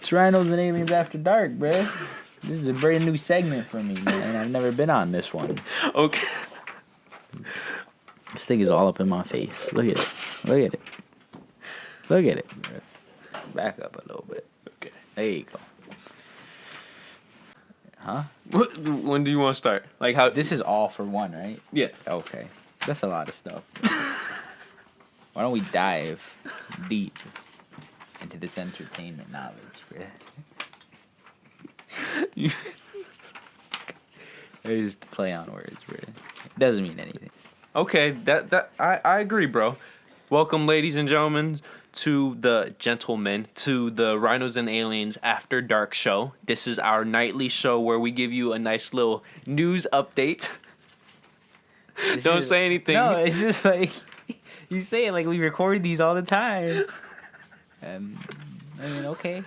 It's Rhinos and Aliens After Dark, bruh. This is a brand new segment for me, man. I've never been on this one. Okay. This thing is all up in my face. Look at it. Look at it. Look at it. Back up a little bit. Okay. There you go. Huh? When do you want to start? Like how? This is all for one, right? Yeah. Okay. That's a lot of stuff. Why don't we dive deep into this entertainment knowledge, bruh? It's just play on words, bruh. It doesn't mean anything. Okay, I agree, bro. Welcome, ladies and gentlemen, to the Rhinos and Aliens After Dark show. This is our nightly show where we give you a nice little news update. Don't say anything. No, it's just like you say it like we record these all the time. I mean, okay.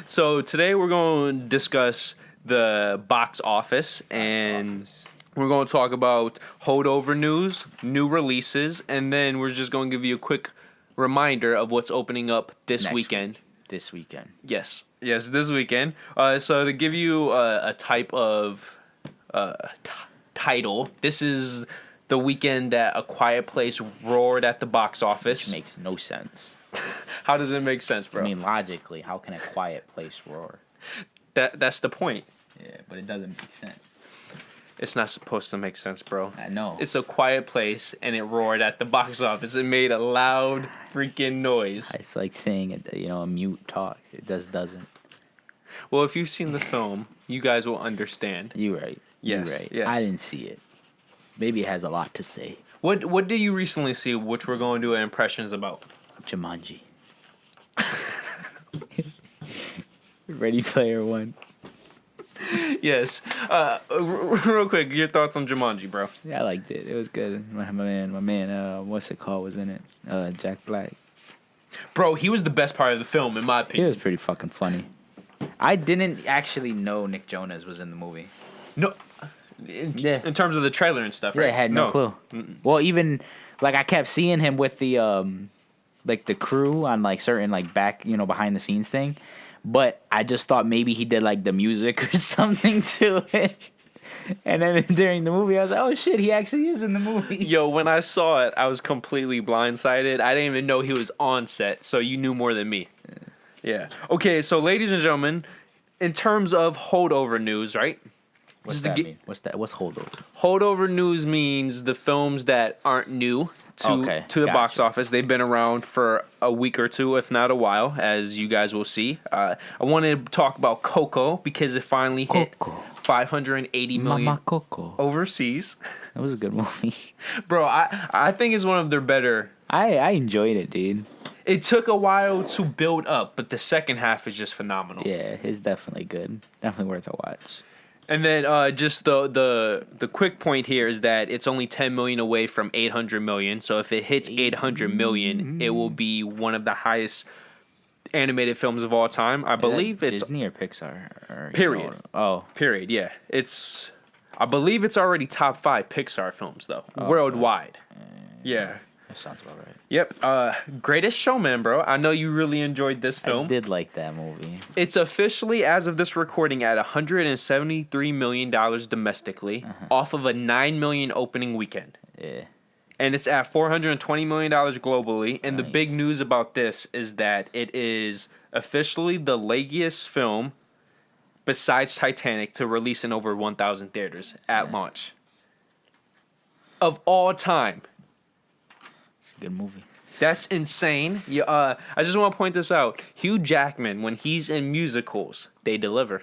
So today we're going to discuss the box office, and we're going to talk about holdover news, new releases, and then we're just going to give you a quick reminder of what's opening up this weekend. This weekend. Yes, this weekend. So to give you a type of title, this is the weekend that A Quiet Place roared at the box office. Which makes no sense. How does it make sense, bro? I mean, logically, how can A Quiet Place roar? That's the point. Yeah, but it doesn't make sense. It's not supposed to make sense, bro. I know. It's a quiet place, and it roared at the box office. It made a loud freaking noise. It's like saying, a mute talks. It just doesn't. Well, if you've seen the film, you guys will understand. You're right. Yes. You're right. Yes. I didn't see it. Maybe it has a lot to say. What did you recently see, which we're going to do impressions about? Jumanji. Ready Player One. Yes. Real quick, your thoughts on Jumanji, bro? Yeah, I liked it. It was good. My man, what's it called, was in it? Jack Black. Bro, he was the best part of the film, in my He opinion. was pretty fucking funny. I didn't actually know Nick Jonas was in the movie. No. In terms of the trailer and stuff, right? Yeah, I had no clue. Well, even, I kept seeing him with the, the crew on, certain, back, behind the scenes thing. But I just thought maybe he did, the music or something to it. And then during the movie, I was like, oh, shit, he actually is in the movie. Yo, when I saw it, I was completely blindsided. I didn't even know he was on set, so you knew more than me. Yeah. Okay, so ladies and gentlemen, in terms of holdover news, right? What's that mean? What's holdover? Holdover news means the films that aren't new to the box office. They've been around for a week or two, if not a while, as you guys will see. I wanted to talk about Coco because it finally hit $580 million overseas. That was a good movie. Bro, I think it's one of their better. I enjoyed it, dude. It took a while to build up, but the second half is just phenomenal. Yeah, it's definitely good. Definitely worth a watch. And then just the quick point here is that it's only $10 million away from $800 million. So if it hits $800 million, it will be one of the highest animated films of all time. I believe it's Disney or Pixar. Period. Oh, period. Yeah, I believe it's already top 5 Pixar films though, worldwide. Yeah. That sounds about right. Yep. Greatest Showman, bro. I know you really enjoyed this film. I did like that movie. It's officially, as of this recording, at $173 million domestically, off of a $9 million opening weekend. Yeah. And it's at $420 million globally. And the big news about this is that it is officially the leggiest film, besides Titanic, to release in over 1,000 theaters at launch. Of all time. Good movie. That's insane. I just want to point this out. Hugh Jackman, when he's in musicals, they deliver.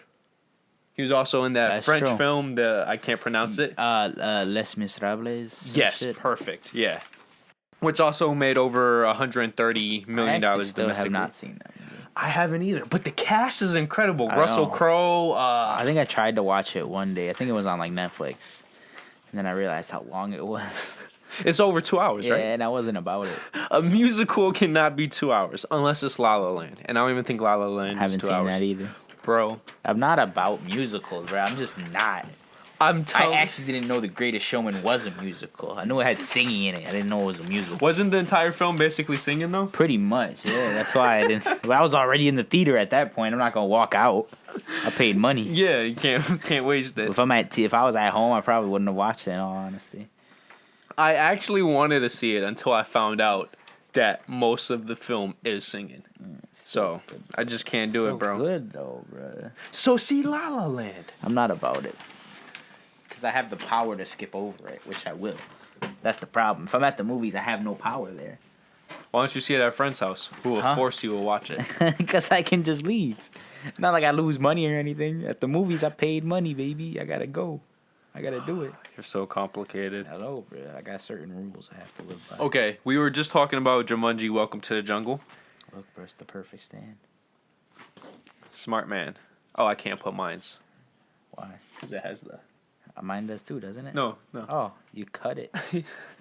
He was also in that French film, I can't pronounce it. Les Miserables. Yes, perfect. Yeah. Which also made over $130 million I still domestically. have not seen that movie. I haven't either, but the cast is incredible. Russell Crowe. I think I tried to watch it one day. I think it was on Netflix. And then I realized how long it was. It's over 2 hours, right? Yeah, and I wasn't about it. A musical cannot be 2 hours unless it's La La Land. And I don't even think La La Land is 2 hours. I haven't seen that either. Bro. I'm not about musicals, bro. I'm just not. I actually didn't know The Greatest Showman was a musical. I knew it had singing in it. I didn't know it was a musical. Wasn't the entire film basically singing though? Pretty much, yeah. That's why I didn't. But I was already in the theater at that point. I'm not gonna walk out. I paid money. Yeah, you can't waste it. If I was at home, I probably wouldn't have watched it. In all honesty, I actually wanted to see it until I found out that most of the film is singing. So I just can't do it, bro. Good though, bro. So see La La Land. I'm not about it. I have the power to skip over it, which I will. That's the problem. If I'm at the movies, I have no power there. Why don't you see it at a friend's house who will force you to watch it? Because I can just leave. Not like I lose money or anything. At the movies, I paid money, baby. I gotta go. I gotta do it. You're so complicated. Hello, bro. I got certain rules I have to live by. Okay, we were just talking about Jumanji, Welcome to the Jungle. Look, bro, it's the perfect stand. Smart man. Oh, I can't put mines. Why? Because it has the... Mine does too, doesn't it? No. Oh, you cut it.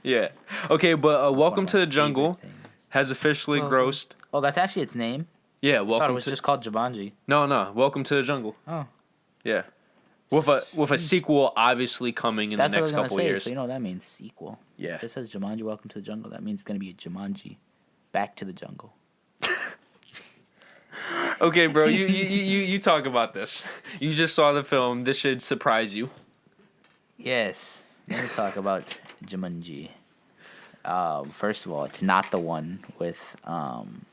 Yeah. Okay, but Welcome to the Jungle has officially grossed... Oh, that's actually its name? Yeah, Welcome to... I thought it was just called Jumanji. No. Welcome to the Jungle. Oh. Yeah. With a sequel obviously coming in the next couple years. So you know that means sequel. Yeah. If it says Jumanji, Welcome to the Jungle, that means it's going to be a Jumanji. Back to the Jungle. Okay, bro, you talk about this. You just saw the film. This should surprise you. Yes. Let me talk about Jumanji. First of all, it's not the one with Robin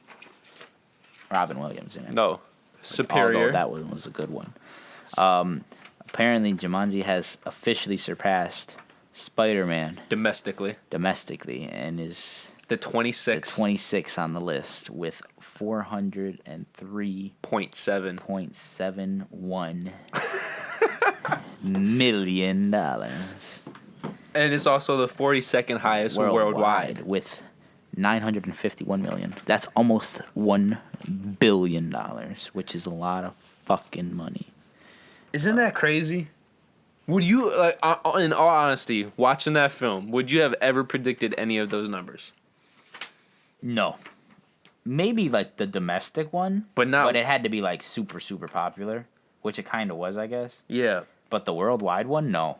Williams in it. No. Superior. Although that one was a good one. Apparently, Jumanji has officially surpassed Spider-Man domestically, and is the 26 on the list with $403.71 million. And it's also the 42nd highest worldwide with 951 million. That's almost $1 billion, which is a lot of fucking money. Isn't that crazy? Would you, in all honesty, watching that film, would you have ever predicted any of those numbers? No. Maybe like the domestic one, but it had to be like super, super popular, which it kind of was, I guess. Yeah. But the worldwide one, no.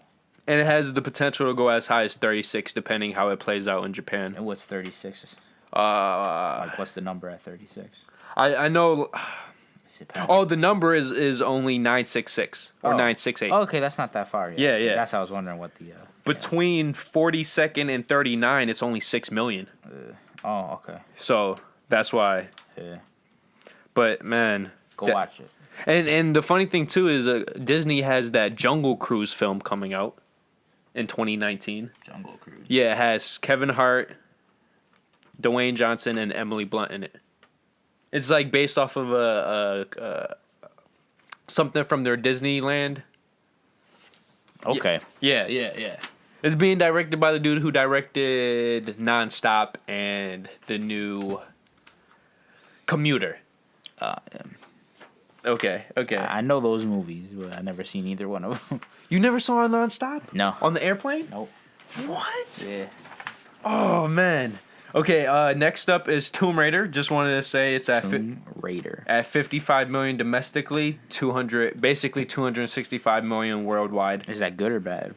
And it has the potential to go as high as 36, depending how it plays out in Japan. And what's 36? What's the number at 36? I know. Oh, the number is only 966 or 968. Oh, okay, that's not that far yet. Yeah. That's how I was wondering what the... Between 42nd and 39, it's only 6 million. Okay. So that's why. Yeah. But man, go watch it. And the funny thing too is Disney has that Jungle Cruise film coming out in 2019. Jungle Cruise. Yeah, it has Kevin Hart, Dwayne Johnson, and Emily Blunt in it. It's like based off of a something from their Disneyland. Okay. Yeah. It's being directed by the dude who directed Nonstop and the new Commuter. Okay. I know those movies, but I never seen either one of them. You never saw Nonstop? No. On the airplane? Nope. What? Yeah. Oh man. Okay. Next up is Tomb Raider. Just wanted to say it's at Tomb Raider at 55 million domestically, 265 million worldwide. Is that good or bad?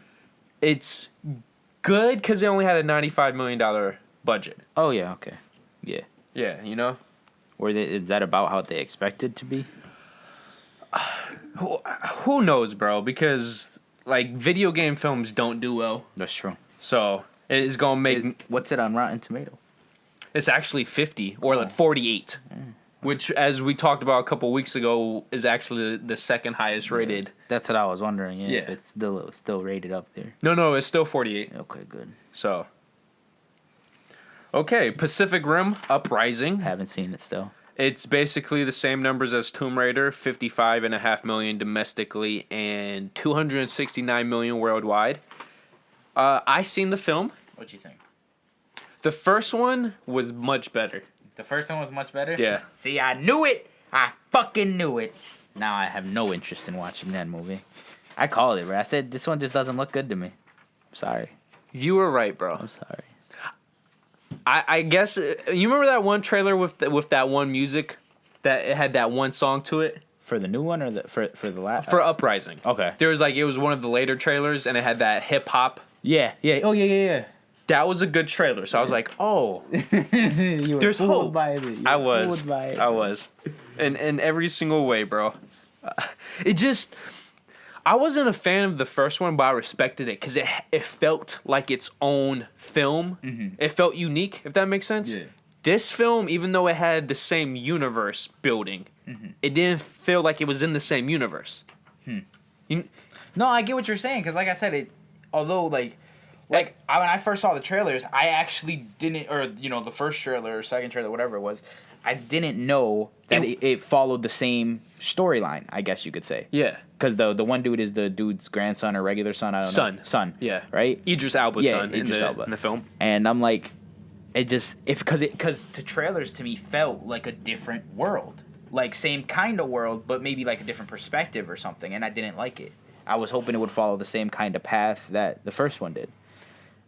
It's good because they only had a $95 million budget. Oh yeah. Okay. Yeah. Yeah. You know. Is that about how they expected to be? Who knows, bro? Because like video game films don't do well. That's true. So it is gonna make. What's it on Rotten Tomato? It's actually 50 or like 48, which, as we talked about a couple weeks ago, is actually the second highest rated. That's what I was wondering. Yeah. If it's still rated up there. No, it's still 48. Okay, good. So. Okay, Pacific Rim Uprising. Haven't seen it still. It's basically the same numbers as Tomb Raider, 55.5 million domestically and 269 million worldwide. I seen the film. What'd you think? The first one was much better. The first one was much better? Yeah. See, I knew it. I fucking knew it. Now I have no interest in watching that movie. I called it, bro. I said, this one just doesn't look good to me. I'm sorry. You were right, bro. I'm sorry. I guess you remember that one trailer with that one music that it had that one song to it For the new one or for the last? For Uprising. Okay. There was it was one of the later trailers, and it had that hip hop. Yeah. Oh yeah. That was a good trailer. So I was like, oh, you were there's hope. By it. I was. In every single way, bro. I wasn't a fan of the first one, but I respected it because it felt like its own film. Mm-hmm. It felt unique, if that makes sense. Yeah. This film, even though it had the same universe building, it didn't feel like it was in the same universe. No, I get what you're saying because, like I said, although when I first saw the trailers, I actually didn't, or the first trailer or second trailer, whatever it was, I didn't know that it followed the same storyline, I guess you could say. Yeah. Because the one dude is the dude's grandson or regular son, I don't know. Son. Yeah. Right? Idris Elba's son in the film. And I'm like, because the trailers to me felt like a different world. Like, same kind of world, but maybe like a different perspective or something, and I didn't like it. I was hoping it would follow the same kind of path that the first one did.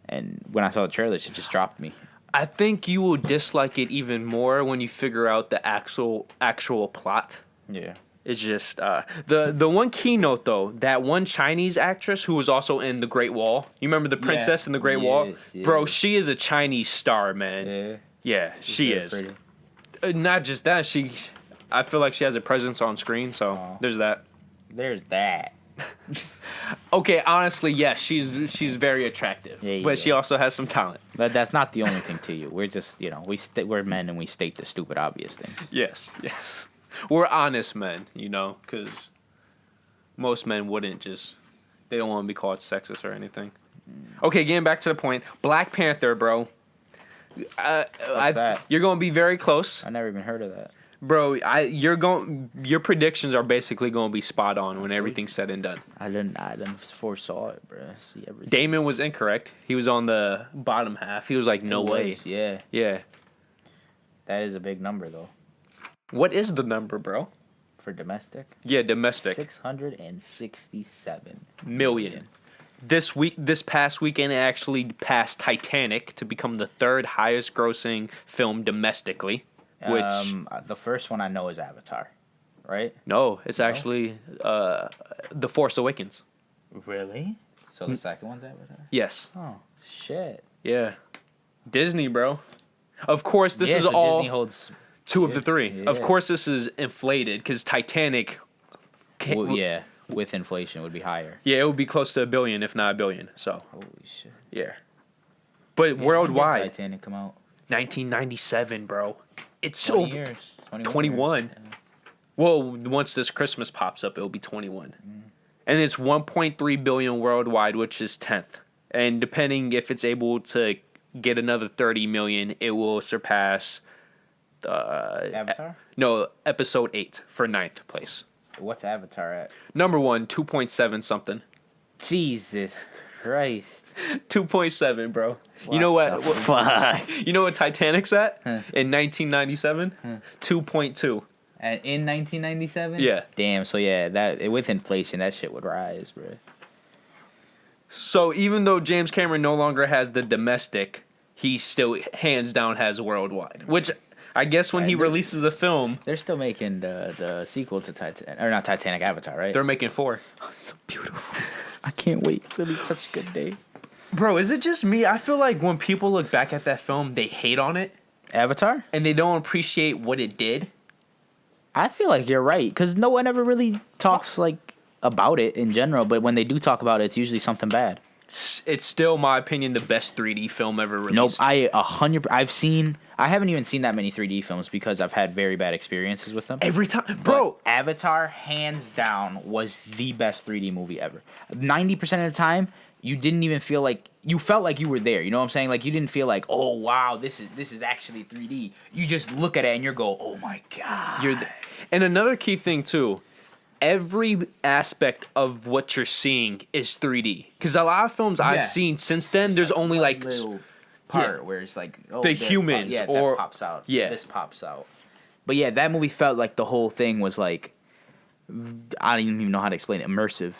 And when I saw the trailers, it just dropped me. I think you will dislike it even more when you figure out the actual plot. Yeah. It's just the one keynote though, that one Chinese actress who was also in The Great Wall. You remember the princess in The Great Wall? Yes. Bro, she is a Chinese star, man. Yeah, she is. Not just that, I feel like she has a presence on screen, so there's that. There's that. Okay, honestly, yes, she's very attractive, but she also has some talent. But that's not the only thing to you. We're just, we're men and we state the stupid obvious things. Yes. We're honest men, because most men wouldn't they don't want to be called sexist or anything. Okay, getting back to the point. Black Panther, bro. What's that? You're going to be very close. I never even heard of that. Bro, your predictions are basically going to be spot on when everything's said and done. I didn't foresaw it, bro. I see everything. Damon was incorrect. He was on the bottom half. He was like, no way. Yeah. That is a big number, though. What is the number, bro? For domestic? Yeah, domestic. 667 million. This past weekend, it actually passed Titanic to become the third highest grossing film domestically. Which the first one I know is Avatar, right? No, it's actually The Force Awakens. Really? So the second one's Avatar? Yes. Oh, shit. Yeah. Disney, bro. Of course, this is all... Disney holds... Two of the three. Yeah. Of course, this is inflated because Titanic. With inflation, would be higher. Yeah, it would be close to $1 billion, if not $1 billion. So. Holy shit. Yeah. But worldwide. When did Titanic come out? 1997, bro. It's 20 years. 21. Years. Yeah. Well, once this Christmas pops up, it'll be 21. And it's 1.3 billion worldwide, which is 10th. And depending if it's able to get another 30 million, it will surpass. Avatar? No, episode 8 for 9th place. What's Avatar at? Number 1, 2.7 something. Jesus Christ. 2.7, bro. You know what? Fuck. You know what Titanic's at? In 1997? 2.2. And in 1997? Yeah. Damn, so that with inflation, that shit would rise, bro. So even though James Cameron no longer has the domestic, he still hands down has worldwide, which... I guess when he releases a film... They're still making the sequel to Titanic. Or not Titanic, Avatar, right? They're making 4. Oh, it's so beautiful. I can't wait. It's going to be such a good day. Bro, is it just me? I feel like when people look back at that film, they hate on it. Avatar? And they don't appreciate what it did. I feel like you're right. Because no one ever really talks about it in general. But when they do talk about it, it's usually something bad. It's still, my opinion, the best 3D film ever released. Nope, I haven't even seen that many 3D films because I've had very bad experiences with them. Every time, bro. But Avatar, hands down, was the best 3D movie ever. 90% of the time, you didn't even feel like you felt like you were there. You know what I'm saying? Like you didn't feel like, oh wow, this is actually 3D. You just look at it and you go, oh my god. And another key thing too. Every aspect of what you're seeing is 3D. Because a lot of films I've seen since then, there's only little part where it's like the humans that pops out. Yeah, this pops out. But yeah, that movie felt like the whole thing was like, I don't even know how to explain it. Immersive.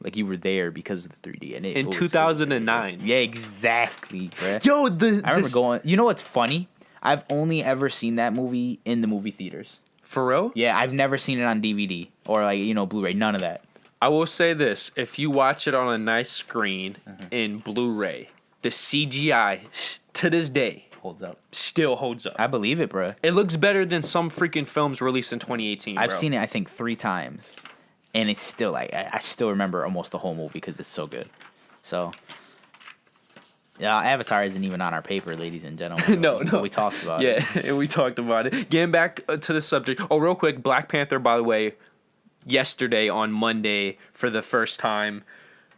Like you were there because of the 3D. And in 2009. Yeah, exactly. Bro. Yo, I remember going. You know what's funny? I've only ever seen that movie in the movie theaters. For real? Yeah, I've never seen it on DVD or like Blu-ray. None of that. I will say this: if you watch it on a nice screen in Blu-ray, the CGI to this day still holds up. I believe it, bro. It looks better than some freaking films released in 2018. I've seen it, I think, 3 times, and it's still like I still remember almost the whole movie because it's so good. So, yeah, Avatar isn't even on our paper, ladies and gentlemen. No. We talked about it. Yeah, we talked about it. Getting back to the subject. Oh, real quick, Black Panther, by the way, yesterday on Monday, for the first time,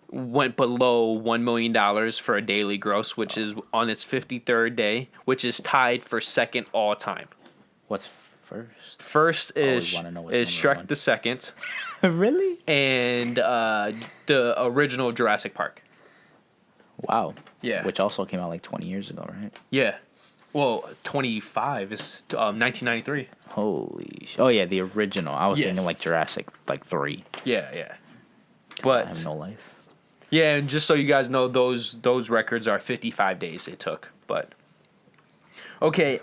went below $1 million for a daily gross, which is on its 53rd day, which is tied for second all time. What's first? First is Shrek the Second. Really? And the original Jurassic Park. Wow. Yeah. Which also came out like 20 years ago, right? Yeah. Well, 25 is 1993. Holy oh yeah, the original. I was thinking like Jurassic, like 3. Yeah. But I have no life. Yeah, and just so you guys know, those records are 55 days it took. But okay,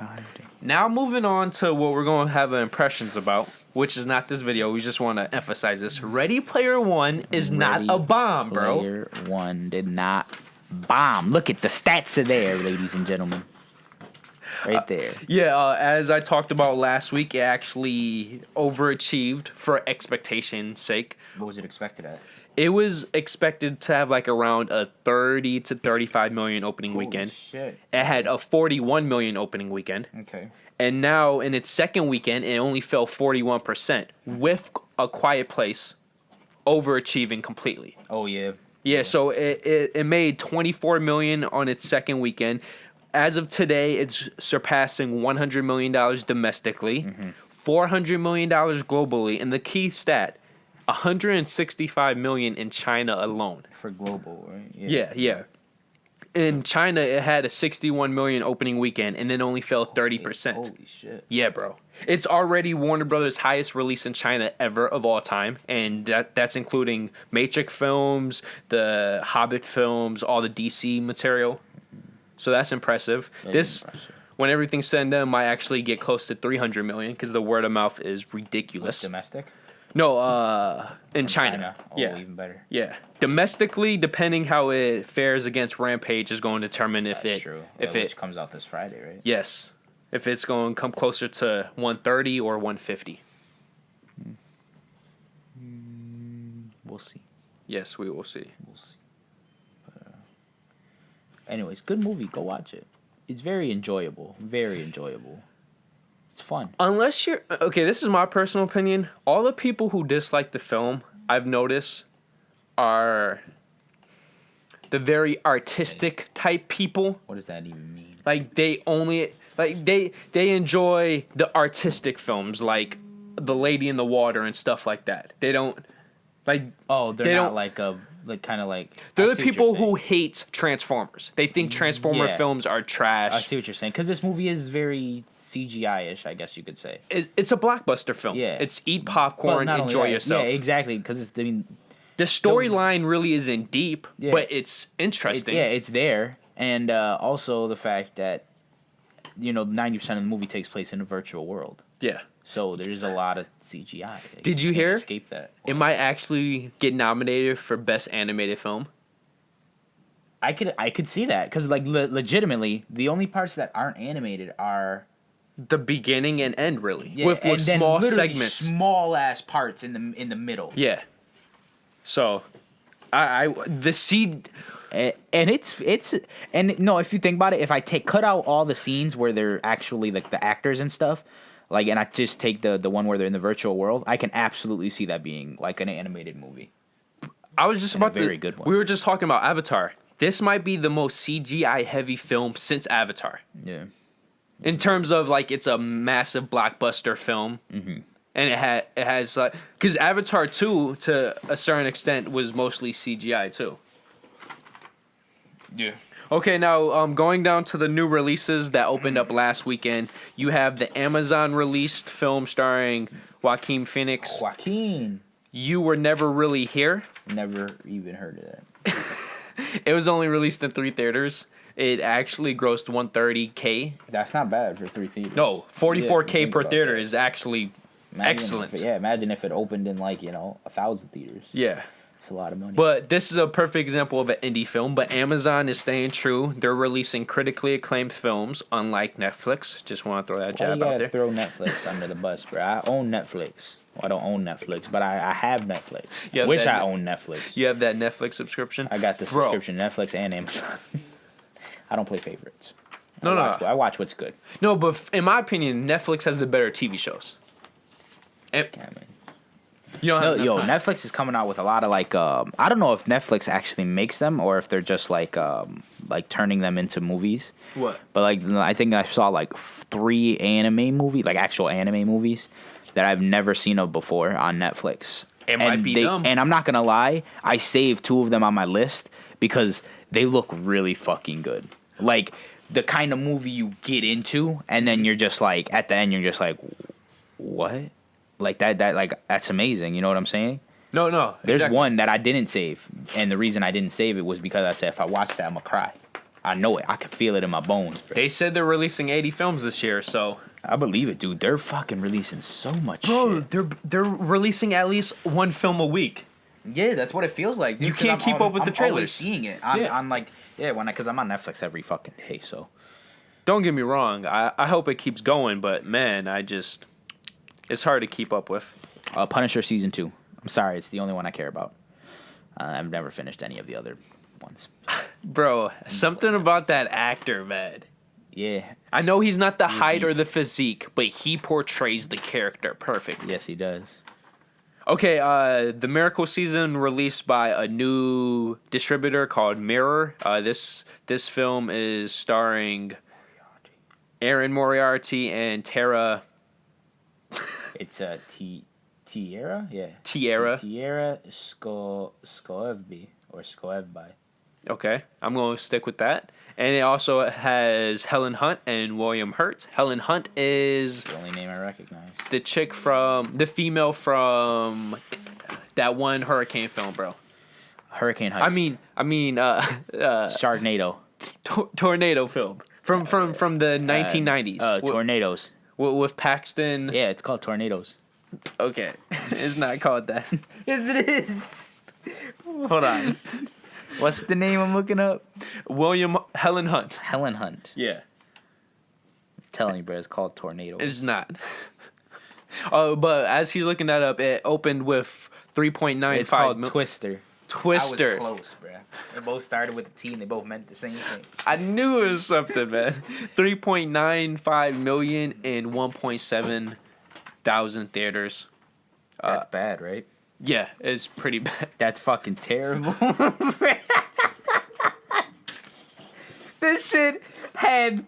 now moving on to what we're going to have impressions about, which is not this video. We just want to emphasize this: Ready Player One is not a bomb, bro. Player One did not bomb. Look at the stats are there, ladies and gentlemen. Right there. As I talked about last week, it actually overachieved for expectation's sake. What was it expected at? It was expected to have like around a 30 to 35 million opening weekend. Shit. It had a 41 million opening weekend. Okay. And now in its second weekend, it only fell 41%, with A Quiet Place overachieving completely. Oh yeah. Yeah, so it made 24 million on its second weekend. As of today, it's surpassing $100 million domestically, $400 million globally, and the key stat, 165 million in China alone. For global, right? Yeah. In China, it had a 61 million opening weekend, and then only fell 30%. Holy shit. Yeah, bro. It's already Warner Brothers' highest release in China ever of all time, and that's including Matrix films, the Hobbit films, all the DC material. So that's impressive. When everything's said and done, might actually get close to 300 million because the word of mouth is ridiculous. Domestic? No, in China. Oh, yeah. Even better. Yeah. Domestically, depending how it fares against Rampage is going to determine if which comes out this Friday, right? Yes. If it's going to come closer to 130 or 150. We'll see. Yes, we will see. We'll see. Anyways, good movie. Go watch it. It's very enjoyable. Very enjoyable. It's fun. Unless you're... Okay, this is my personal opinion. All the people who dislike the film, I've noticed, are the very artistic type people. What does that even mean? Like, they only... Like, they enjoy the artistic films, like The Lady in the Water and stuff like that. They don't... Like... Oh, they're not like a... Like kind of like they're the people who hate Transformers. They think Transformer films are trash. I see what you're saying because this movie is very CGI-ish, I guess you could say. It's a blockbuster film. Yeah, it's eat popcorn, enjoy yourself. Yeah, exactly. Because the storyline really isn't deep, but it's interesting. It's there, and also the fact that 90% of the movie takes place in a virtual world. Yeah. So there's a lot of CGI. Did you hear? Escape that. It might actually get nominated for Best Animated Film. I could see that because like legitimately, the only parts that aren't animated are the beginning and end, really, with small segments, small ass parts in the middle. Yeah. So, if you think about it, if I cut out all the scenes where they're actually like the actors and stuff. Like, and I just take the one where they're in the virtual world, I can absolutely see that being like an animated movie. I was just about to... Very good one. We were just talking about Avatar. This might be the most CGI heavy film since Avatar. Yeah. In terms of like, it's a massive blockbuster film, and it has like, because Avatar 2 to a certain extent was mostly CGI too. Yeah. Okay, now going down to the new releases that opened up last weekend, you have the Amazon released film starring Joaquin Phoenix. Joaquin. You Were Never Really Here. Never even heard of that. It was only released in 3 theaters. It actually grossed $130K. That's not bad for 3 theaters. No, $44K per theater is actually Excellent. Imagine if it opened in 1,000 theaters. Yeah. It's a lot of money. But this is a perfect example of an indie film. But Amazon is staying true. They're releasing critically acclaimed films, unlike Netflix. Just want to throw that jab out there. Throw Netflix under the bus, bro. I own Netflix. Well, I don't own Netflix, but I have Netflix. I wish I owned Netflix. You have that Netflix subscription? I got the subscription, Netflix and Amazon. I don't play favorites. No. I watch what's good. No, but in my opinion, Netflix has the better TV shows. Netflix is coming out with a lot of I don't know if Netflix actually makes them or if they're just turning them into movies. What? But I think I saw 3 anime movies, actual anime movies that I've never seen of before on Netflix. It might be them. And I'm not gonna lie, I saved 2 of them on my list because they look really fucking good. The kind of movie you get into, and then you're just at the end, you're just what? That's amazing. You know what I'm saying? No. There's one that I didn't save, and the reason I didn't save it was because I said if I watch that, I'm gonna cry. I know it. I can feel it in my bones, bro. They said they're releasing 80 films this year, so I believe it, dude. They're fucking releasing so much shit. They're releasing at least 1 film a week. Yeah, that's what it feels like, dude. You can't keep up with the trailers. I'm always seeing it. Because I'm on Netflix every fucking day, so. Don't get me wrong. I hope it keeps going, but man, it's hard to keep up with. Punisher Season 2. I'm sorry, it's the only one I care about. I've never finished any of the other ones. Bro, something about that actor, man. Yeah. I know he's not the height or the physique, but he portrays the character perfectly. Yes, he does. Okay, the Miracle Season released by a new distributor called Mirror. This film is starring Aaron Moriarty and Tara. It's Tierra? Yeah. Tierra Skoevby or Skoevby. Okay, I'm going to stick with that. And it also has Helen Hunt and William Hurt. Helen Hunt is the only name I recognize. The female from that one hurricane film, bro. Hurricane Heist. I mean, Sharknado. Tornado film from the 1990s. Tornadoes. With Paxton. Yeah, it's called Tornadoes. Okay, it's not called that. Yes, it is. Hold on. What's the name I'm looking up? Helen Hunt. Helen Hunt. Yeah. I'm telling you, bro, it's called Tornadoes. It's not. But as he's looking that up, it opened with 3.95. It's called Twister. Twister. I was close, bro. They both started with a T and they both meant the same thing. I knew it was something, man. 3.95 million in 1.7 thousand theaters. That's bad, right? Yeah, it's pretty bad. That's fucking terrible. This shit had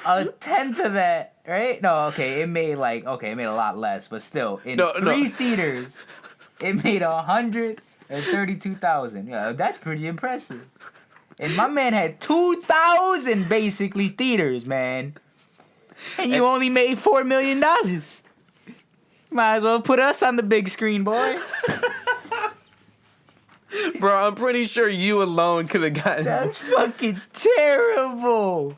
a tenth of that, right? No, okay, it made a lot less, but still, in 3 theaters, it made 132,000. Yeah, that's pretty impressive. And my man had 2,000 basically theaters, man. And you only made $4 million. Might as well put us on the big screen, boy. Bro, I'm pretty sure you alone could have gotten. That's fucking terrible.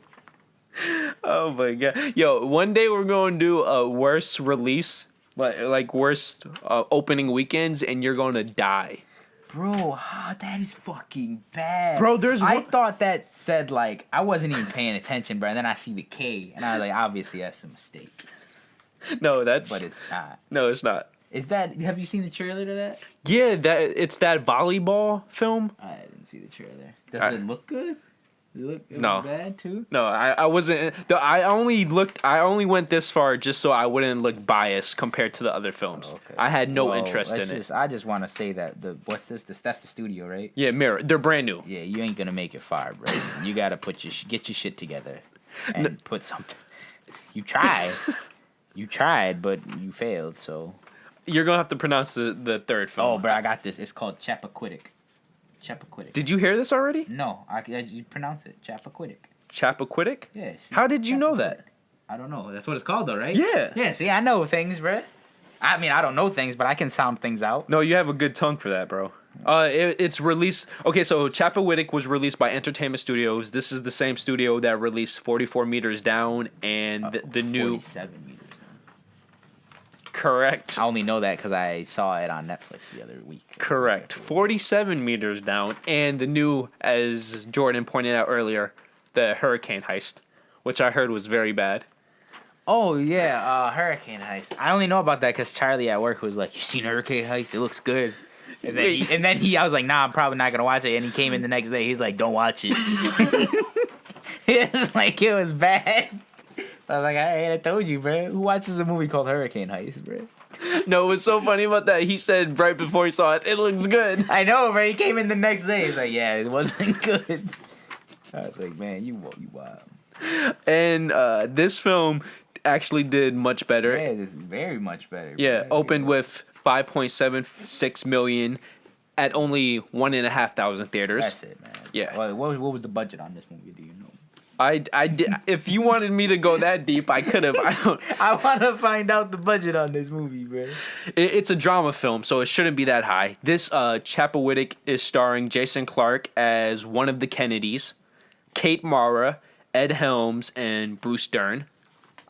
Oh my god. Yo, one day we're going to do a worst release, like worst opening weekends, and you're going to die. Bro, that is fucking bad. Bro, I thought that said, I wasn't even paying attention, bro, and then I see the K, and I was like, obviously that's a mistake. No, but it's not. No, it's not. Have you seen the trailer to that? Yeah, it's that volleyball film. I didn't see the trailer. Does it look good? Does it look bad too? No, I wasn't. I only went this far just so I wouldn't look biased compared to the other films. Oh, okay. I had no interest in it. I just want to say that what's this? That's the studio, right? Yeah, Mirror. They're brand new. Yeah, you ain't gonna make it far, bro. You gotta get your shit together and put something. You tried. You tried, but you failed, so. You're going to have to pronounce the third film. Oh, bro, I got this. It's called Chappaquiddick. Chappaquiddick. Did you hear this already? No, I just pronounce it. Chappaquiddick. Chappaquiddick? Yeah. How did you know that? I don't know. That's what it's called, though, right? Yeah. Yeah, see, I know things, bro. I mean, I don't know things, but I can sound things out. No, you have a good tongue for that, bro. It's released. Okay, so Chappaquiddick was released by Entertainment Studios. This is the same studio that released 44 Meters Down and the new 47 meters. Correct. I only know that because I saw it on Netflix the other week. Correct. 47 meters down, and the new, as Jordan pointed out earlier, the hurricane heist, which I heard was very bad. Oh, yeah, Hurricane Heist. I only know about that because Charlie at work was like, you seen Hurricane Heist? It looks good. And then I was like, nah, I'm probably not going to watch it. And he came in the next day. He's like, don't watch it. It's like, it was bad. I was like, I told you, bro. Who watches a movie called Hurricane Heist, bro? No, what's so funny about that, he said right before he saw it, it looks good. I know, bro. He came in the next day. He's like, yeah, it wasn't good. I was like, man, you wild. And this film actually did much better. Yeah, this is very much better. Yeah, opened with 5.76 million at only 1,500 theaters. That's it, man. Yeah. What was the budget on this movie? Do you know? I did. If you wanted me to go that deep, I could have. I want to find out the budget on this movie, bro. It's a drama film, so it shouldn't be that high. This Chappaquiddick is starring Jason Clarke as one of the Kennedys, Kate Mara, Ed Helms, and Bruce Dern.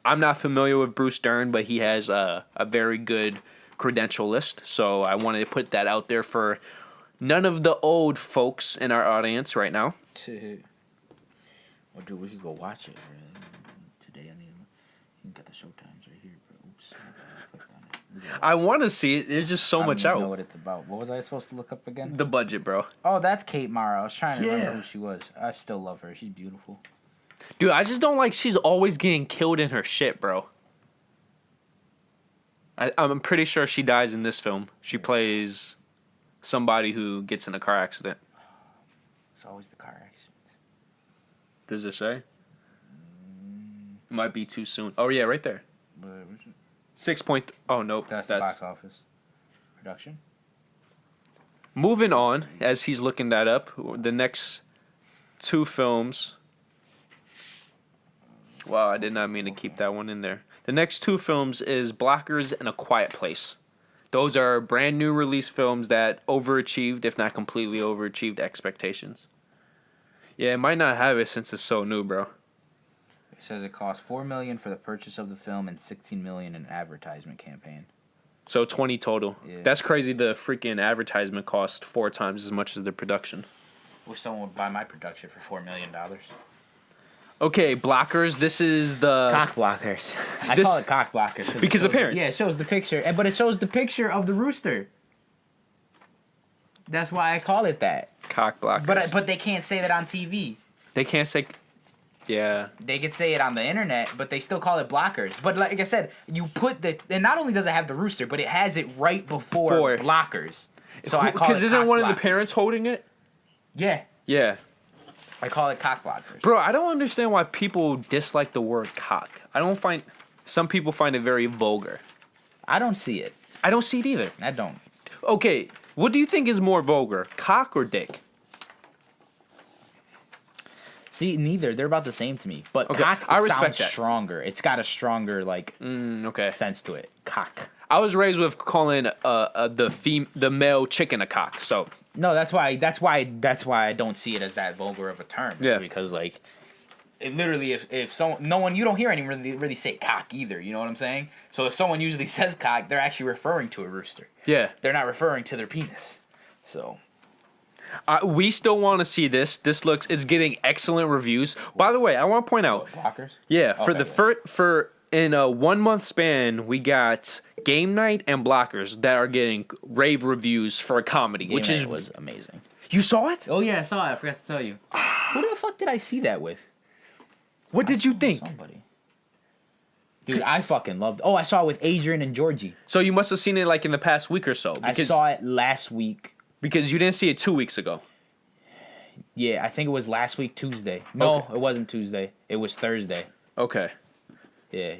I'm not familiar with Bruce Dern, but he has a very good credential list, so I wanted to put that out there for none of the old folks in our audience right now. Well, dude, we could go watch it today. You got the showtimes right here, bro. Oops, I clicked on it. I want to see it. There's just so much out. I don't know what it's about. What was I supposed to look up again? The budget, bro. Oh, that's Kate Mara. I was trying to remember who she was. I still love her. She's beautiful. Dude, I just don't like she's always getting killed in her shit, bro. I'm pretty sure she dies in this film. She plays somebody who gets in a car accident. It's always the car accident. Does it say? It might be too soon. Oh, yeah, right there. 6 point... Oh, nope. That's the box office. Production. Moving on, as he's looking that up, the next two films... Wow, I did not mean to keep that one in there. The next two films is Blockers and A Quiet Place. Those are brand new release films that overachieved, if not completely overachieved, expectations. Yeah, it might not have it since it's so new, bro. It says it cost $4 million for the purchase of the film and $16 million in advertisement campaign. So 20 total. Yeah. That's crazy. The freaking advertisement cost 4 times as much as the production. Wish someone would buy my production for $4 million. Okay, Blockers. This is the cock blockers. I call it cock blockers because the parents. Yeah, it shows the picture, but it shows the picture of the rooster. That's why I call it that. Cock blockers. But they can't say that on TV. They can't say. Yeah. They could say it on the internet, but they still call it blockers. But like I said, you put and not only does it have the rooster, but it has it right before blockers. So I call it because isn't one of the parents holding it? Yeah. Yeah. I call it cock blockers. Bro, I don't understand why people dislike the word cock. Some people find it very vulgar. I don't see it. I don't see it either. I don't. Okay, what do you think is more vulgar, cock or dick? See, neither. They're about the same to me. But okay, cock I respect sounds that. stronger. It's got a stronger sense to it. Cock. I was raised with calling the male chicken a cock. So no, that's why I don't see it as that vulgar of a term. Yeah, because like, it literally, if someone you don't hear anyone really say cock either. You know what I'm saying? So if someone usually says cock, they're actually referring to a rooster. Yeah, they're not referring to their penis. So. We still want to see this. It's getting excellent reviews. By the way, I want to point out. Blockers? Yeah, for in a 1 month span, we got Game Night and Blockers that are getting rave reviews for a comedy, Game Night was amazing. You saw it? Oh yeah, I saw it. I forgot to tell you. Who the fuck did I see that with? What did you think? Somebody. Dude, I fucking loved. Oh, I saw it with Adrian and Georgie. So you must have seen it like in the past week or so. I saw it last week. Because you didn't see it 2 weeks ago. Yeah, I think it was last week Tuesday. No, It wasn't Tuesday. It was Thursday. Okay. Yeah.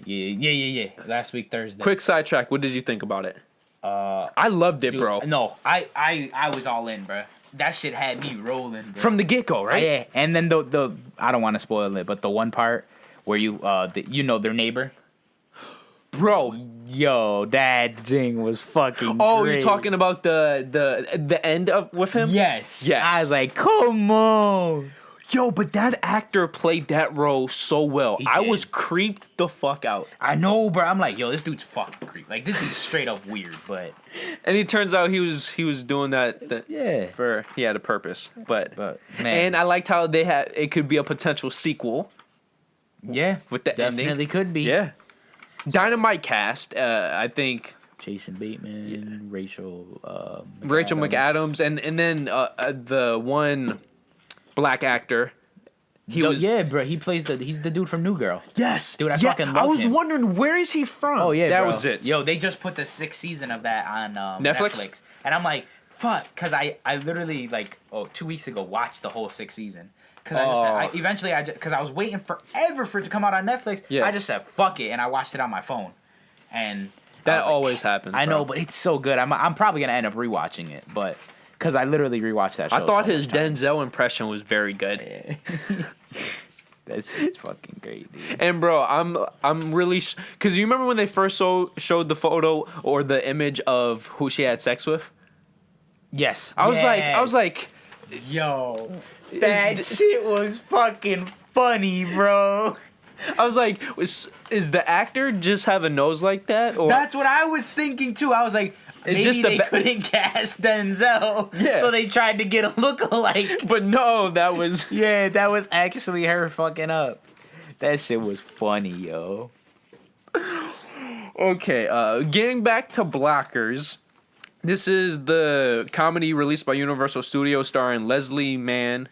Last week Thursday. Quick sidetrack. What did you think about it? I loved it, bro. No, I was all in, bro. That shit had me rolling, bro. From the get-go, right? Yeah, and then the I don't want to spoil it, but the one part where their neighbor. Bro, yo, that thing was fucking great. You're talking about the end of with him? Yes. I was like, come on. Yo, but that actor played that role so well. I was creeped the fuck out. I know, bro. I'm like, yo, this dude's fucking creep. Like, this dude's straight up weird, but... And it turns out he was doing that he had a purpose. But man. And I liked how it could be a potential sequel. Yeah. With the ending. Definitely could be. Yeah. Dynamite cast, I think... Jason Bateman, Rachel McAdams, and then the one black actor. Bro. He's the dude from New Girl. Yes, dude. I fucking love him. I was wondering, where is he from? Oh yeah, that bro. was it. Yo, they just put the 6th season of that on Netflix, and I'm like, fuck, because I literally 2 weeks ago watched the whole 6th season. Because I was waiting forever for it to come out on Netflix. Yeah. I just said fuck it, and I watched it on my phone, and. That always happens. I know, but it's so good. I'm probably gonna end up rewatching it, but because I literally rewatched that show. I thought his Denzel impression was very good. Yeah. It's fucking great, dude. And bro, I'm really because you remember when they first showed the photo or the image of who she had sex with? Yes. I was like, yo, that shit was fucking funny, bro. I was like, is the actor just have a nose like that? Or that's what I was thinking too. I was like, maybe they couldn't cast Denzel, so they tried to get a look-alike. But no, that was that was actually her fucking up. That shit was funny, yo. Okay, getting back to Blockers. This is the comedy released by Universal Studios starring Leslie Mann.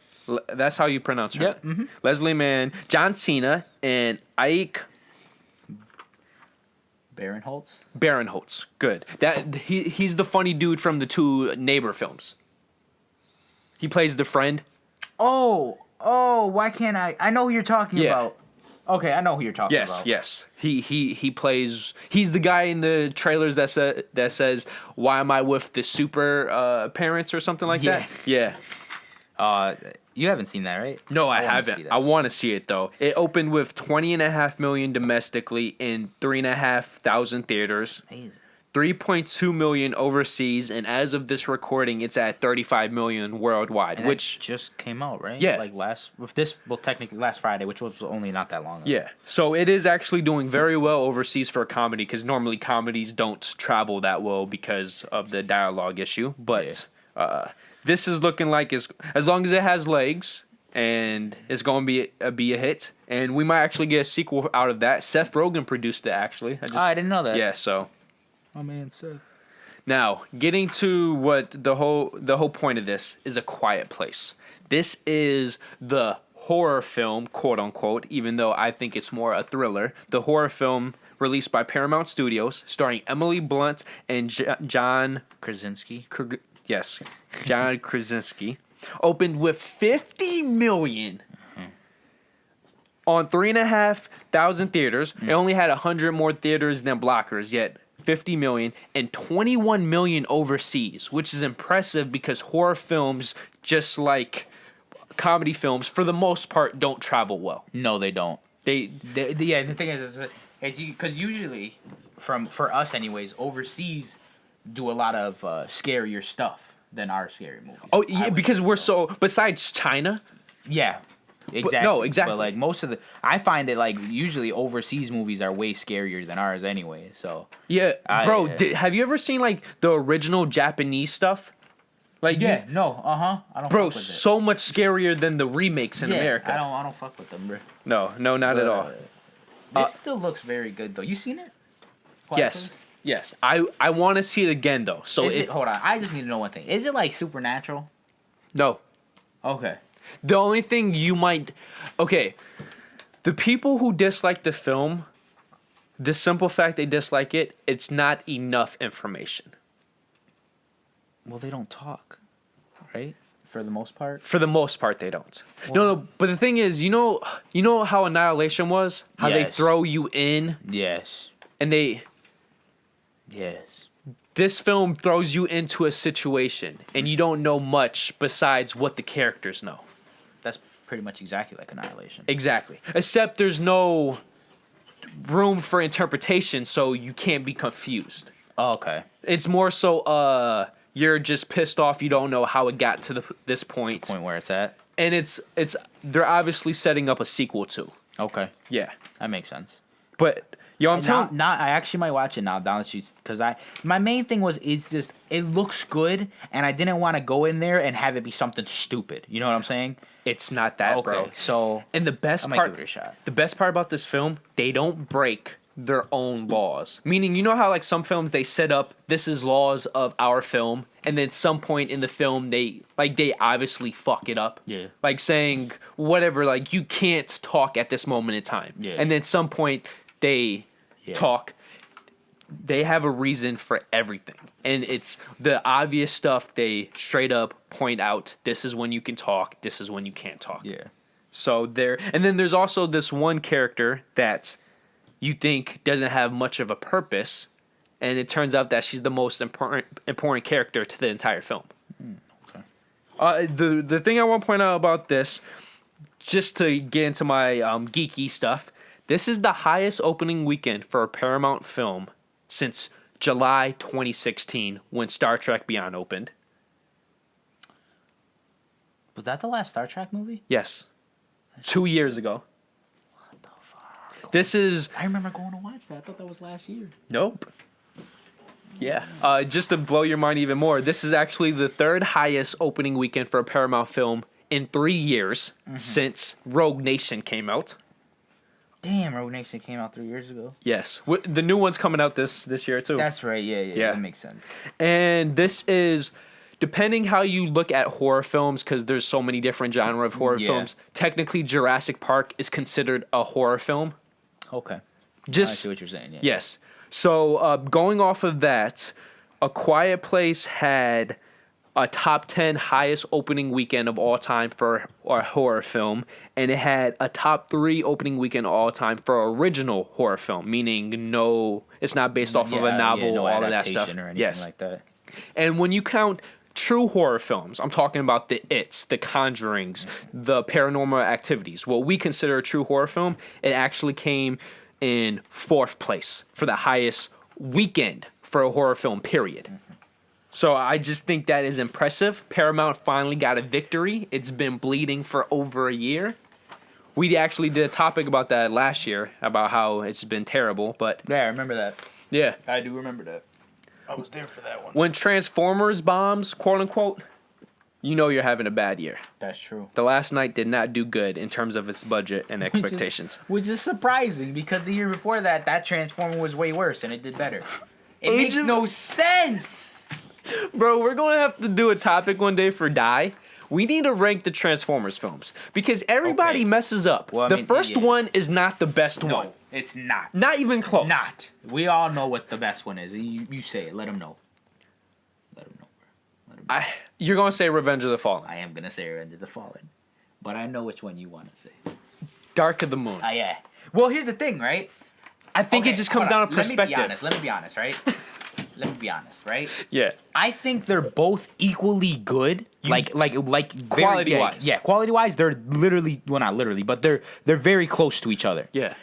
That's how you pronounce her. Yep. Mm-hmm. Leslie Mann, John Cena, and Ike Barinholtz. Good. He's the funny dude from the 2 Neighbor films. He plays the friend. Oh, why can't I? I know who you're talking about. Okay, I know who you're talking about. Yes. He plays. He's the guy in the trailers that says, "Why am I with the super parents?" or something like that. Yeah. You haven't seen that, right? No, I haven't. I want to see it, though. It opened with $20.5 million domestically in 3,500 theaters. That's amazing. 3.2 million overseas, and as of this recording, it's at 35 million worldwide, and which just came out, right? Yeah, technically last Friday, which was only not that long ago. Yeah, so it is actually doing very well overseas for a comedy, because normally comedies don't travel that well because of the dialogue issue, but this is looking like as long as it has legs and it's going to be a hit, and we might actually get a sequel out of that. Seth Rogen produced it, actually. I didn't know that. Yeah, so. Oh man, Seth. Now, getting to what the whole point of this is, A Quiet Place. This is the horror film, quote unquote, even though I think it's more a thriller. The horror film released by Paramount Studios, starring Emily Blunt and John Krasinski. Yes, John Krasinski, opened with 50 million on 3,500 theaters. It only had 100 more theaters than Blockers, yet 50 million and 21 million overseas, which is impressive because horror films, just like comedy films, for the most part, don't travel well. No, they don't. The thing is because usually, for us anyways, overseas do a lot of scarier stuff than our scary movies. Oh yeah, because we're so besides China. Yeah. Exactly. No, exactly. But most of I find it usually overseas movies are way scarier than ours anyway. So yeah, bro, have you ever seen the original Japanese stuff? I don't. I don't. Bro, so much scarier than the remakes in America. I don't fuck with them, bro. No, not at all. This still looks very good though. You seen it? Yes. I want to see it again though. So hold on. I just need to know one thing. Is it supernatural? No. Okay. The only thing the people who dislike the film, the simple fact they dislike it, it's not enough information. Well, they don't talk, right? For the most part? For the most part, they don't. Well, no, but the thing is, you know how Annihilation was? How they throw you in? Yes. And Yes. This film throws you into a situation, and you don't know much besides what the characters know. That's pretty much exactly like Annihilation. Exactly. Except there's no room for interpretation, so you can't be confused. Oh, okay. It's more so, you're just pissed off. You don't know how it got to this point. The point where it's at. And they're obviously setting up a sequel too. Okay. Yeah. That makes sense. But I'm telling I actually might watch it now. Because my main thing was it's just it looks good, and I didn't want to go in there and have it be something stupid. You know what I'm saying? It's not that, bro. So and the best I might part, give it a shot. The best part about this film, they don't break their own laws. Meaning, you know how like some films they set up this is laws of our film, and then at some point in the film they obviously fuck it up. Yeah. Like saying whatever, like you can't talk at this moment in time. Yeah. And then at some point they talk. They have a reason for everything. And it's the obvious stuff they straight up point out. This is when you can talk. This is when you can't talk. Yeah. So and then there's also this one character that you think doesn't have much of a purpose, and it turns out that she's the most important character to the entire film. Okay. The thing I want to point out about this, just to get into my geeky stuff, this is the highest opening weekend for a Paramount film since July 2016 when Star Trek Beyond opened. Was that the last Star Trek movie? Yes. 2 years ago. What the fuck? This is... I remember going to watch that. I thought that was last year. Nope. Yeah. Just to blow your mind even more, this is actually the third highest opening weekend for a Paramount film in 3 years since Rogue Nation came out. Damn, Rogue Nation came out 3 years ago. Yes. The new one's coming out this year, too. That's right. Yeah. That makes sense. And this is... Depending how you look at horror films, because there's so many different genre of horror films, technically Jurassic Park is considered a horror film. Okay. I see what you're saying. Yeah. Yes. So going off of that, A Quiet Place had a top 10 highest opening weekend of all time for a horror film, and it had a top 3 opening weekend of all time for original horror film, meaning it's not based off of a novel, all of that stuff. Or anything like that. And when you count true horror films, I'm talking about the It's, the Conjurings, the Paranormal Activities, what we consider a true horror film, it actually came in 4th place for the highest weekend for a horror film, period. So I just think that is impressive. Paramount finally got a victory. It's been bleeding for over a year. We actually did a topic about that last year, about how it's been terrible, but... Yeah, I remember that. Yeah. I do remember that. I was there for that one. When Transformers bombs, quote unquote, you know you're having a bad year. That's true. The Last Night did not do good in terms of its budget and expectations. Which is surprising, because the year before that Transformer was way worse and it did better. It makes no sense! Bro, we're going to have to do a topic one day for Die. We need to rank the Transformers films, because everybody messes up. Well, the first one is not the best one. No, it's not. Not even close. Not. We all know what the best one is. You say it. Let them know. Let them know. You're going to say Revenge of the Fallen. I am going to say Revenge of the Fallen. But I know which one you want to say. Dark of the Moon. Yeah. Well, here's the thing, right? I think it just comes down to perspective. Let me be honest, right? Let me be honest, right? Yeah. I think they're both equally good. Like quality wise. Yeah, quality wise, they're literally, well, not literally, but they're very close to each other. Yeah.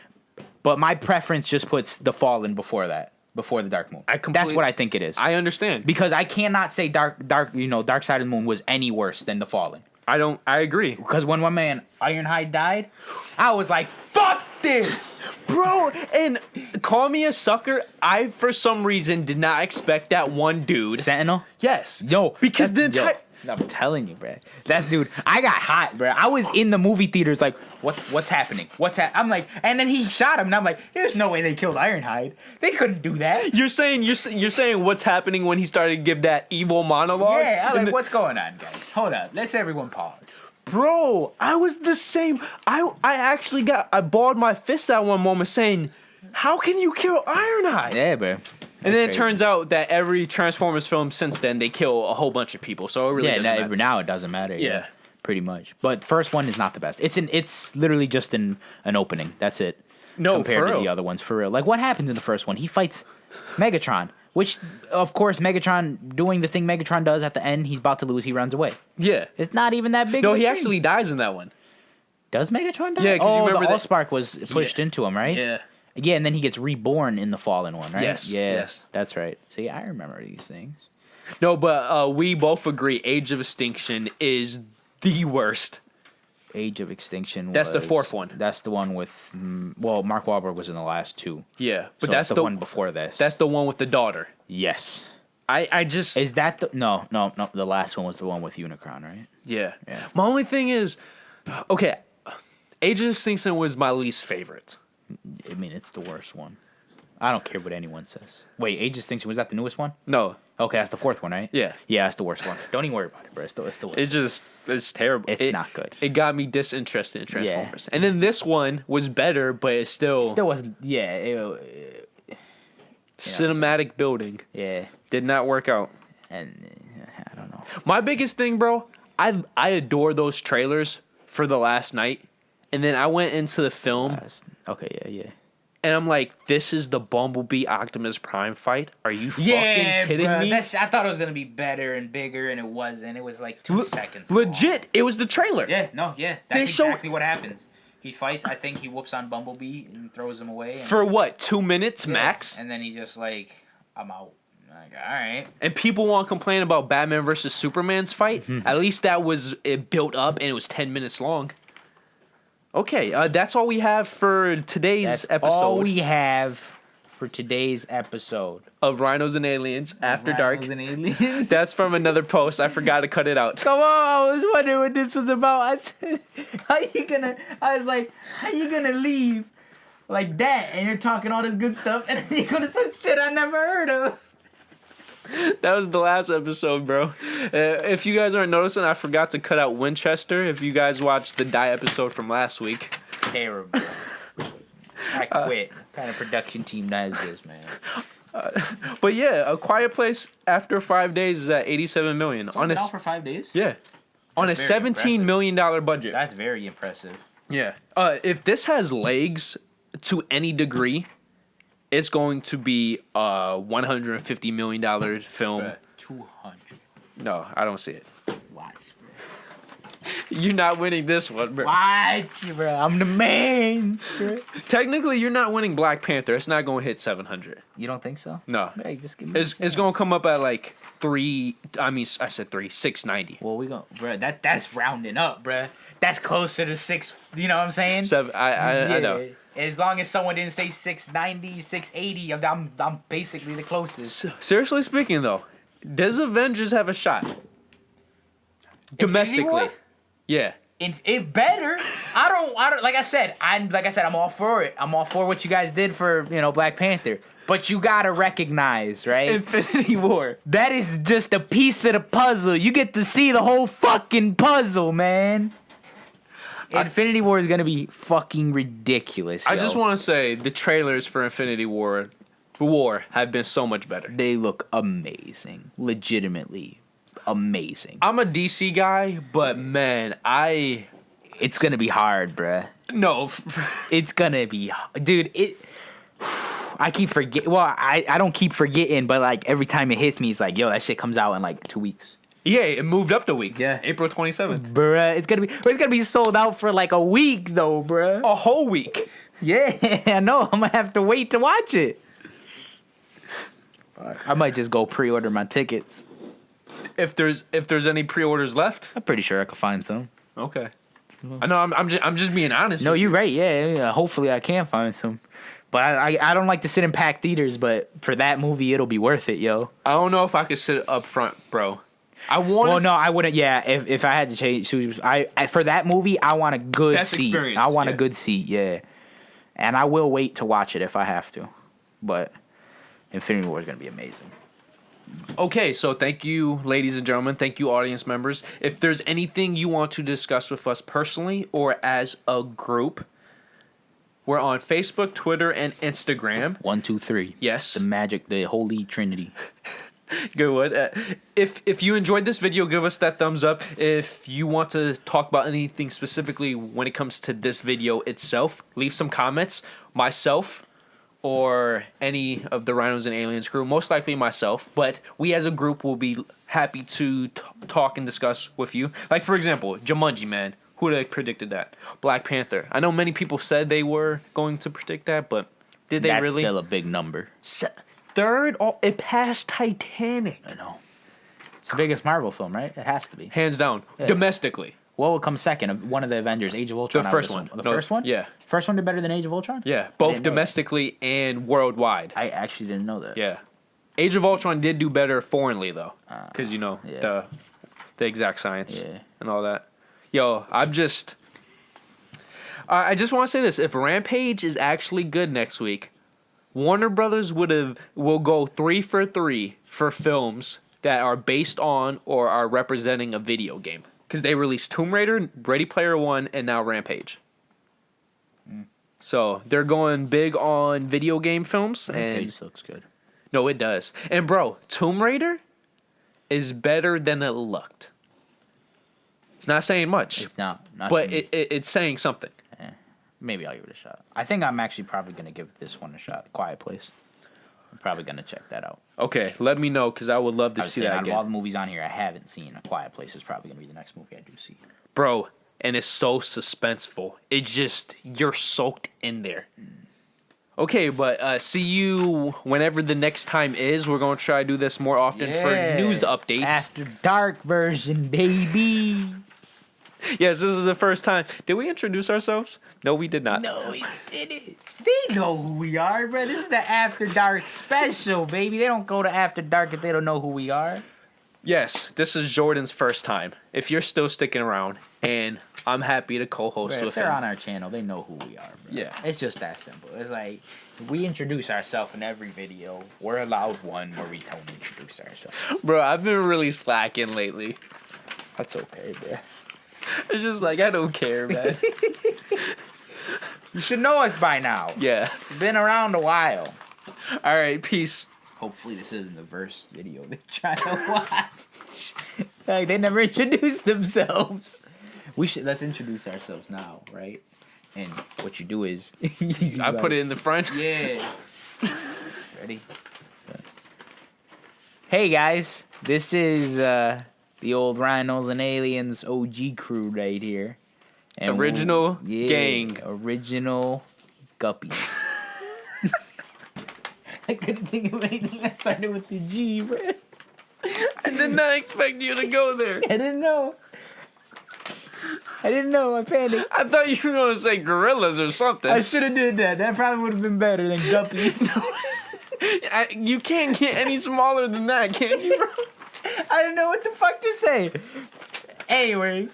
But my preference just puts The Fallen before the Dark Moon. That's what I think it is. I understand. Because I cannot say Dark Side of the Moon was any worse than The Fallen. I agree. Because when my man Ironhide died, I was like, fuck this! Bro, and call me a sucker, I, for some reason, did not expect that one dude. Sentinel? Yes. Yo. Because the entire... I'm telling you, bro. That dude, I got hot, bro. I was in the movie theaters like, what's happening? I'm like, and then he shot him, and I'm like, there's no way they killed Ironhide. They couldn't do that. You're saying what's happening when he started to give that evil monologue? Yeah, I'm like, what's going on, guys? Hold up. Let's everyone pause. Bro, I was the same. I balled my fist at one moment saying, how can you kill Ironhide? Yeah, bro. And then it turns out that every Transformers film since then, they kill a whole bunch of people. So it really doesn't matter. Now it doesn't matter. Yeah. Pretty much. But first one is not the best. It's literally just an opening. That's it. No, compared to the other ones, for real. Like, what happens in the first one? He fights Megatron, which, of course, Megatron doing the thing Megatron does at the end, he's about to lose, he runs away. Yeah. It's not even that big. No, he actually dies in that one. Does Megatron die? Yeah, because you remember the Allspark was pushed into him, right? Yeah. Yeah, and then he gets reborn in the Fallen one, right? Yes. Yeah, yes. That's right. See, I remember these things. No, but we both agree Age of Extinction is the worst. Age of Extinction. That's the fourth one. That's the one with. Well, Mark Wahlberg was in the last two. Yeah, but so that's the one before this. That's the one with the daughter. Yes. I just is that the no. The last one was the one with Unicron, right? Yeah. My only thing is, okay, Age of Extinction was my least favorite. I mean, it's the worst one. I don't care what anyone says. Wait, Age of Extinction, was that the newest one? No. Okay, that's the fourth one, right? Yeah. Yeah, that's the worst one. Don't even worry about it, bro. It's the worst. It's terrible. It's not good. It got me disinterested in Transformers. Yeah. And then this one was better, but it still wasn't. Yeah. Cinematic building. Yeah. Did not work out. And I don't know. My biggest thing, bro, I adore those trailers for The Last Night. And then I went into the film. Okay, yeah. And I'm like, this is the Bumblebee Optimus Prime fight? Are you fucking kidding me? I thought it was going to be better and bigger, and it wasn't. It was like 2 seconds. Legit. Long. It was the trailer. Yeah, that's exactly what happens. He fights. I think he whoops on Bumblebee and throws him away. For what, 2 minutes max? And then he just like, I'm out. Like, all right. And people want to complain about Batman versus Superman's fight. At least that was it built up, and it was 10 minutes long. Okay, that's all we have for today's episode. All we have for today's episode of Rhinos and Aliens After Dark. Rhinos and Aliens. That's from another post. I forgot to cut it out. Come on, I was wondering what this was about. I said, I was like, how you gonna leave like that? And you're talking all this good stuff, and then you're gonna say shit I never heard of. That was the last episode, bro. If you guys aren't noticing, I forgot to cut out Winchester. If you guys watched the Die episode from last week. Terrible. I quit. What kind of production team does this, man? But yeah, A Quiet Place after 5 days is at $87 million. On out for 5 days? Yeah. On a $17 million budget. That's very impressive. Yeah. If this has legs to any degree, it's going to be a $150 million film. Bruh, 200. No, I don't see it. Watch, bro. You're not winning this one, bro. Watch, bro. I'm the man, bro. Technically, you're not winning Black Panther. It's not going to hit 700. You don't think so? No. Hey, just give me it's going to come up at like 690. Well, we go, bro. That's rounding up, bro. That's closer to 6. You know what I'm saying? 7. I know. As long as someone didn't say 690, 680, I'm basically the closest. Seriously speaking, though, does Avengers have a shot? Domestically. Yeah. It better. I don't like I said, I'm all for it. I'm all for what you guys did for, Black Panther. But you gotta recognize, right? Infinity War. That is just a piece of the puzzle. You get to see the whole fucking puzzle, man. Infinity War is gonna be fucking ridiculous. I just want to say the trailers for Infinity War have been so much better. They look amazing, legitimately amazing. I'm a DC guy, but man, it's gonna be hard, bruh. No, it's gonna be, dude. I keep forgetting. Well, I don't keep forgetting, but like every time it hits me, it's like, yo, that shit comes out in like 2 weeks. Yeah, it moved up the week. Yeah, April 27th. Bruh, it's gonna be sold out for like a week though, bruh. A whole week. Yeah, I know. I'm gonna have to wait to watch it. I might just go pre-order my tickets. If there's any pre-orders left, I'm pretty sure I could find some. Okay. I know. I'm just being honest. No, you're right. Yeah. Hopefully, I can find some. But I don't like to sit in packed theaters. But for that movie, it'll be worth it, yo. I don't know if I could sit up front, bro. I wouldn't. Yeah, if I had to change, I for that movie, I want a good seat. Experience. I want a good seat. Yeah, and I will wait to watch it if I have to. But Infinity War is gonna be amazing. Okay, so thank you, ladies and gentlemen. Thank you, audience members. If there's anything you want to discuss with us personally or as a group, we're on Facebook, Twitter, and Instagram. 1, 2, 3. Yes. The Holy Trinity. Good one. If you enjoyed this video, give us that thumbs up. If you want to talk about anything specifically when it comes to this video itself, leave some comments. Myself or any of the Rhinos and Aliens crew, most likely myself, but we as a group will be happy to talk and discuss with you. Like, for example, Jumanji, man. Who would have predicted that? Black Panther. I know many people said they were going to predict that, but did they really? That's still a big number. Third, it passed Titanic. I know. It's the biggest Marvel film, right? It has to be. Hands down. Yeah. Domestically. What would come second? One of the Avengers, Age of Ultron. The first one. The first one? Yeah. First one did better than Age of Ultron? Yeah. Both domestically and worldwide. I actually didn't know that. Yeah. Age of Ultron did do better foreignly, though. Because, the exact science and all that. Yo, I just want to say this. If Rampage is actually good next week, Warner Brothers will go 3 for 3 for films that are based on or are representing a video game. Because they released Tomb Raider, Ready Player One, and now Rampage. So they're going big on video game films. Rampage looks good. No, it does. And bro, Tomb Raider is better than it looked. It's not saying much. It's not but it's saying something. Maybe I'll give it a shot. I think I'm actually probably going to give this one a shot. Quiet Place. I'm probably going to check that out. Okay, let me know, because I would love to see that out again. Of all the movies on here I haven't seen, A Quiet Place is probably going to be the next movie I do see. Bro, and it's so suspenseful. It's just, you're soaked in there. Okay, but see you whenever the next time is. We're going to try to do this more often for news updates. After Dark version, baby. Yes, this is the first time. Did we introduce ourselves? No, we did not. No, we didn't. They know who we are, bro. This is the After Dark special, baby. They don't go to After Dark if they don't know who we are. Yes, this is Jordan's first time. If you're still sticking around, and I'm happy to co-host with him. If they're on our channel, they know who we are, bro. Yeah. It's just that simple. It's like, we introduce ourselves in every video. We're allowed one where we don't introduce ourselves. Bro, I've been really slacking lately. That's okay, bro. It's just like, I don't care, man. You should know us by now. Yeah. We've been around a while. All right, peace. Hopefully this isn't the verse video they try to watch. Like, they never introduced themselves. Let's introduce ourselves now, right? And what you do is... I put it in the front? Yeah. Ready? Hey, guys. This is... the old Rhinos and Aliens OG crew right here. And original gang. Original guppies. I couldn't think of anything that started with the G, bro. I did not expect you to go there. I didn't know. I panicked. I thought you were going to say gorillas or something. I should have did that. That probably would have been better than guppies. You can't get any smaller than that, can you, bro? I didn't know what the fuck to say. Anyways,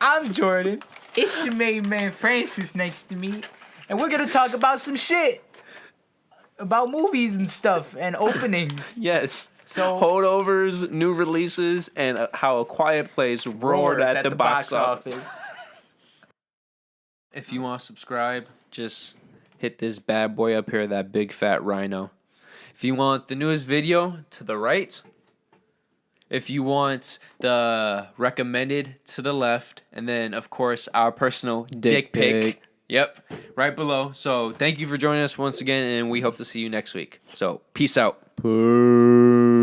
I'm Jordan. It's your main man Francis next to me. And we're going to talk about some shit. About movies and stuff and openings. Yes. So holdovers, new releases, and how A Quiet Place roared at the box office. If you want to subscribe, just hit this bad boy up here, that big fat rhino. If you want the newest video, to the right. If you want the recommended, to the left. And then, of course, our personal dick pic. Yep, right below. So thank you for joining us once again, and we hope to see you next week. So peace out. Peace.